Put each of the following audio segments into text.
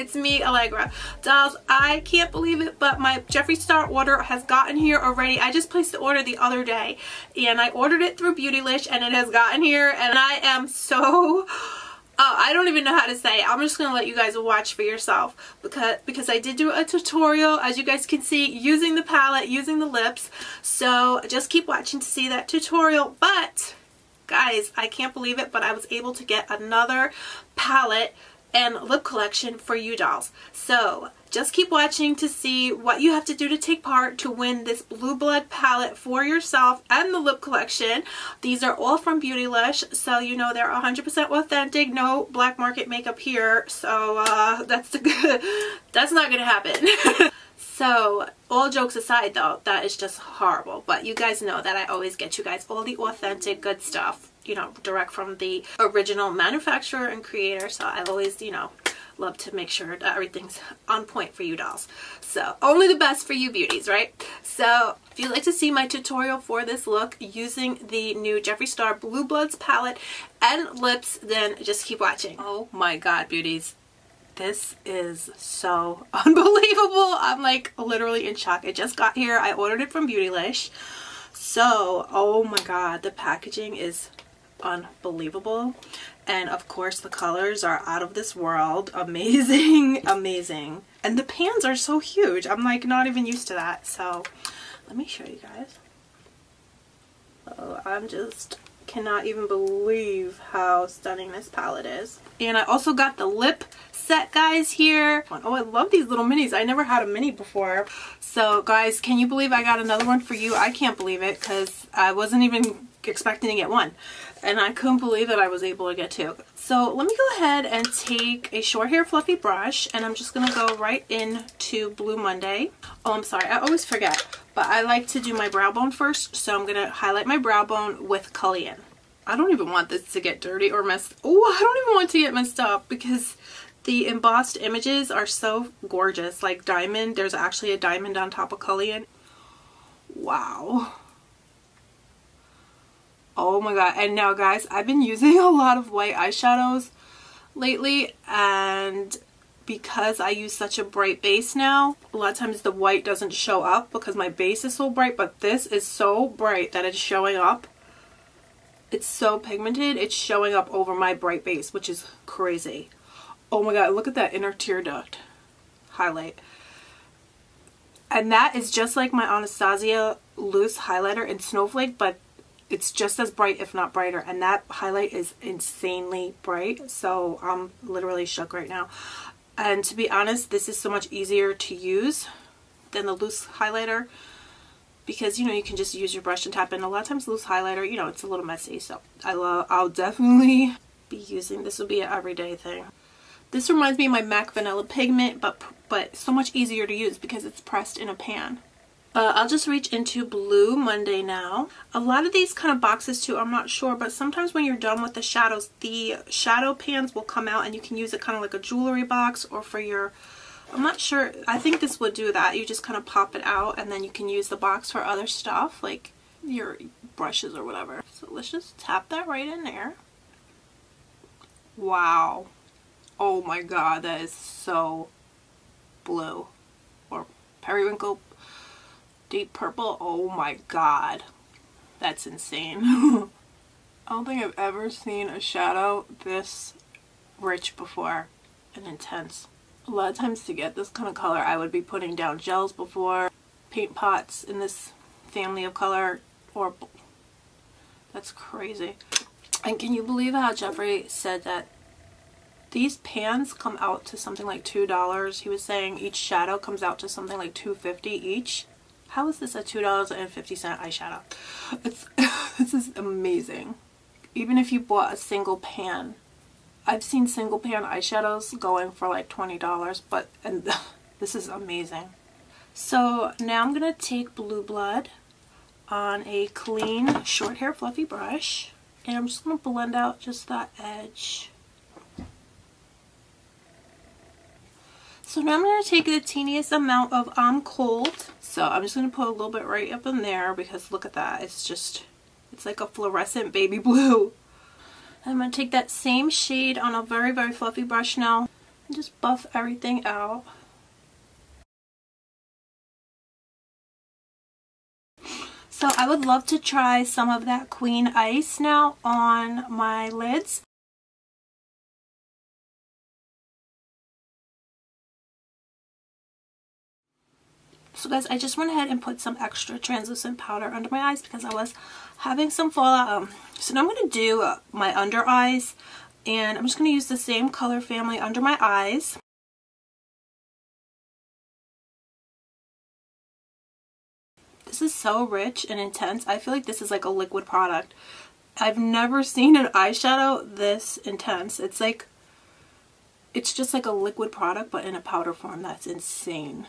it's me, Alegra. Dolls, I can't believe it, but my Jeffree Star order has gotten here already. I just placed the order the other day, and I ordered it through Beautylish, and it has gotten here, and I am so... I don't even know how to say it. I'm just going to let you guys watch for yourself because I did do a tutorial, as you guys can see, using the palette, using the lips. So just keep watching to see that tutorial. But guys, I can't believe it, but I was able to get another palette and lip collection for you dolls. So just keep watching to see what you have to do to take part to win this Blue Blood palette for yourself and the lip collection. These are all from Beautylish, so you know they're 100% authentic, no black market makeup here. So that's not gonna happen. So all jokes aside though, that is just horrible. But you guys know that I always get you guys all the authentic good stuff, you know, direct from the original manufacturer and creator. So I always, you know, love to make sure that everything's on point for you dolls. So only the best for you beauties, right? So if you'd like to see my tutorial for this look using the new Jeffree Star Blue Bloods palette and lips, then just keep watching. Oh my god, beauties. This is so unbelievable. I'm like literally in shock. It just got here. I ordered it from Beautylish. So, oh my god, the packaging is unbelievable. And of course the colors are out of this world. Amazing, amazing. And the pans are so huge. I'm like not even used to that. So let me show you guys. Oh, I'm just cannot even believe how stunning this palette is. And I also got the lip set, guys, here. Oh, I love these little minis. I never had a mini before. So guys, can you believe I got another one for you? I can't believe it because I wasn't even expecting to get one, and I couldn't believe that I was able to get two. So let me go ahead and take a short hair fluffy brush, and I'm just gonna go right into Blue Monday. Oh, I'm sorry, I always forget, but I like to do my brow bone first, so I'm gonna highlight my brow bone with Cullion. I don't even want this to get dirty or messed. Oh, I don't even want to get messed up because the embossed images are so gorgeous. Like diamond, there's actually a diamond on top of Cullion. Wow. Oh my god. And now guys, I've been using a lot of white eyeshadows lately, and because I use such a bright base now, a lot of times the white doesn't show up because my base is so bright, but this is so bright that it's showing up. It's so pigmented, it's showing up over my bright base, which is crazy. Oh my god, look at that inner tear duct highlight. And that is just like my Anastasia loose highlighter in Snowflake, but it's just as bright, if not brighter. And that highlight is insanely bright. So I'm literally shook right now. And to be honest, this is so much easier to use than the loose highlighter, because, you know, you can just use your brush and tap in. A lot of times loose highlighter, you know, it's a little messy. So I'll definitely be using, this will be an everyday thing. This reminds me of my MAC Vanilla Pigment, but so much easier to use because it's pressed in a pan. I'll just reach into Blue Monday now. A lot of these kind of boxes too, I'm not sure, but sometimes when you're done with the shadows, the shadow pans will come out and you can use it kind of like a jewelry box or for your, I'm not sure, I think this would do that. You just kind of pop it out and then you can use the box for other stuff like your brushes or whatever. So let's just tap that right in there. Wow. Oh my god, that is so blue. Or periwinkle deep purple. Oh my god, that's insane. I don't think I've ever seen a shadow this rich before and intense. A lot of times to get this kind of color I would be putting down gels before, paint pots in this family of color, or that's crazy. And can you believe how Jeffree said that these pans come out to something like $2? He was saying each shadow comes out to something like $2.50 each. How is this a $2.50 eyeshadow? This is amazing. Even if you bought a single pan. I've seen single pan eyeshadows going for like $20, and this is amazing. So now I'm going to take Blue Blood on a clean short hair fluffy brush, and I'm just going to blend out just that edge. So now I'm going to take the teeniest amount of Cold. So I'm just going to put a little bit right up in there because look at that. It's like a fluorescent baby blue. I'm going to take that same shade on a very, very fluffy brush now and just buff everything out. So I would love to try some of that Queen Ice now on my lids. So guys, I just went ahead and put some extra translucent powder under my eyes because I was having some fallout. So now I'm going to do my under eyes, and I'm just going to use the same color family under my eyes. This is so rich and intense. I feel like this is like a liquid product. I've never seen an eyeshadow this intense. It's like, it's just like a liquid product but in a powder form. That's insane.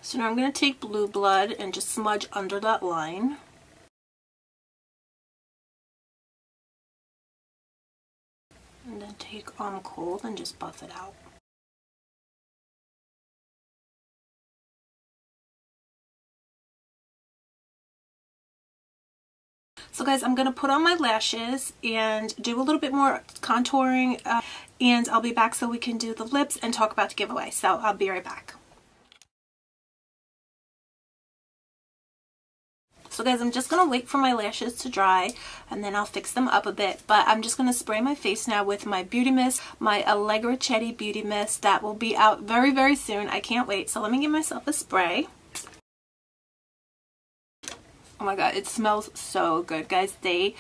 So now I'm going to take Blue Blood and just smudge under that line. And then take Cold and just buff it out. So guys, I'm going to put on my lashes and do a little bit more contouring, and I'll be back so we can do the lips and talk about the giveaway. So I'll be right back. So guys, I'm just going to wait for my lashes to dry and then I'll fix them up a bit. But I'm just going to spray my face now with my beauty mist, my Alegra beauty mist that will be out very, very soon. I can't wait. So let me give myself a spray. Oh my god, it smells so good, guys. They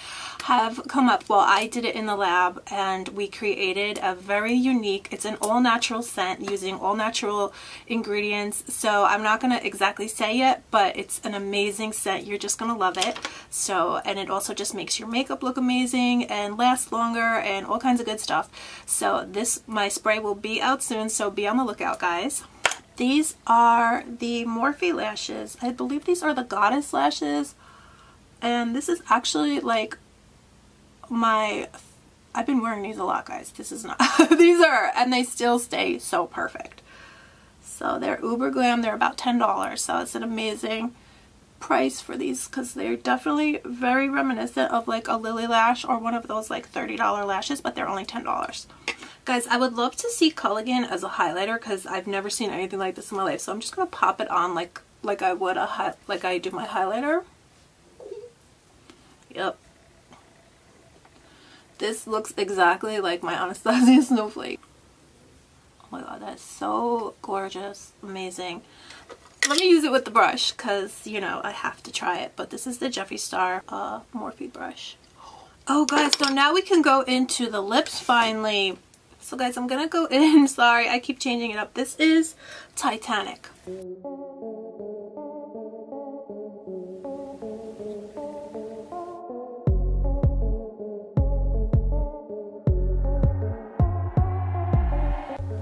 have come up, well, I did it in the lab and we created a very unique, it's an all natural scent using all natural ingredients. So I'm not going to exactly say yet, but it's an amazing scent. You're just going to love it. So, and it also just makes your makeup look amazing and last longer and all kinds of good stuff. So this, my spray will be out soon, so be on the lookout, guys. These are the Morphe lashes. I believe these are the Goddess lashes. And this is actually like I've been wearing these a lot, guys. This is not, these are, and they still stay so perfect. So they're uber glam. They're about $10. So it's an amazing price for these because they're definitely very reminiscent of like a Lily lash or one of those like $30 lashes, but they're only $10. Guys, I would love to see Culligan as a highlighter because I've never seen anything like this in my life. So I'm just going to pop it on like I would like I do my highlighter. Yep. This looks exactly like my Anastasia Snowflake. Oh my god, that's so gorgeous. Amazing. Let me use it with the brush because, you know, I have to try it. But this is the Jeffree Star Morphe brush. Oh guys, so now we can go into the lips finally. So guys, I'm gonna go in, sorry, I keep changing it up. This is Titanic.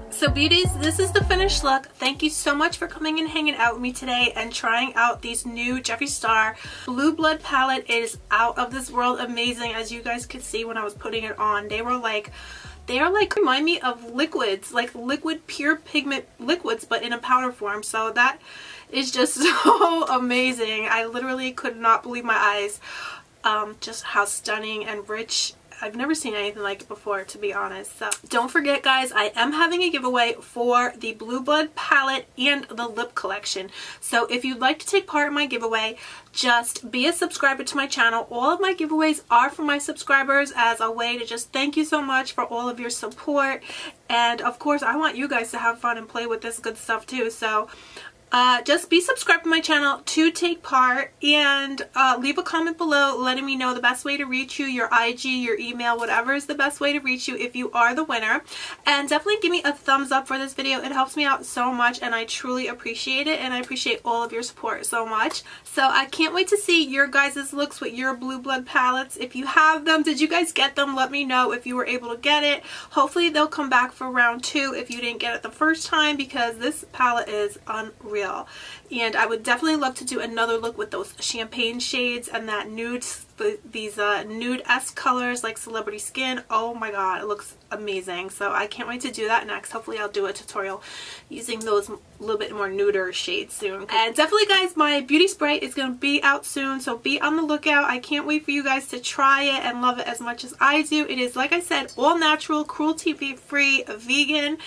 So beauties, this is the finished look. Thank you so much for coming and hanging out with me today and trying out these new Jeffree Star Blue Blood palette. It is out of this world amazing, as you guys could see when I was putting it on. They are like remind me of liquids, like liquid pure pigment liquids, but in a powder form. So that is just so amazing. I literally could not believe my eyes, just how stunning and rich. I've never seen anything like it before, to be honest. So don't forget, guys, I am having a giveaway for the Blue Blood palette and the lip collection. So if you'd like to take part in my giveaway, just be a subscriber to my channel. All of my giveaways are for my subscribers as a way to just thank you so much for all of your support. And of course, I want you guys to have fun and play with this good stuff too. So just be subscribed to my channel to take part, and leave a comment below letting me know the best way to reach you, your IG, your email, whatever is the best way to reach you if you are the winner. And definitely give me a thumbs up for this video. It helps me out so much and I truly appreciate it, and I appreciate all of your support so much. So I can't wait to see your guys' looks with your Blue Blood palettes. If you have them, did you guys get them? Let me know if you were able to get it. Hopefully they'll come back for round 2 if you didn't get it the first time, because this palette is unreal. And I would definitely love to do another look with those champagne shades and that nude these nude-esque colors like Celebrity Skin. Oh my god, it looks amazing. So I can't wait to do that next. Hopefully I'll do a tutorial using those a little bit more nuder shades soon. And definitely guys, my beauty spray is going to be out soon, so be on the lookout. I can't wait for you guys to try it and love it as much as I do. It is, like I said, all natural, cruelty-free, vegan,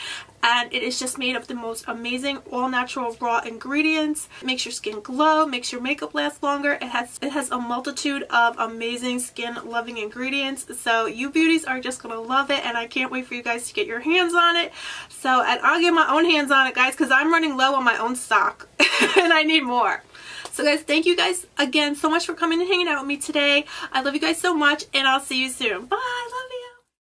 and it is just made of the most amazing all natural raw ingredients. It makes your skin glow, makes your makeup last longer. It has a multitude of amazing skin loving ingredients, so you beauties are just gonna love it, and I can't wait for you guys to get your hands on it. So, and I'll get my own hands on it guys, because I'm running low on my own stock and I need more. So guys, thank you guys again so much for coming and hanging out with me today. I love you guys so much, and I'll see you soon. Bye, love you.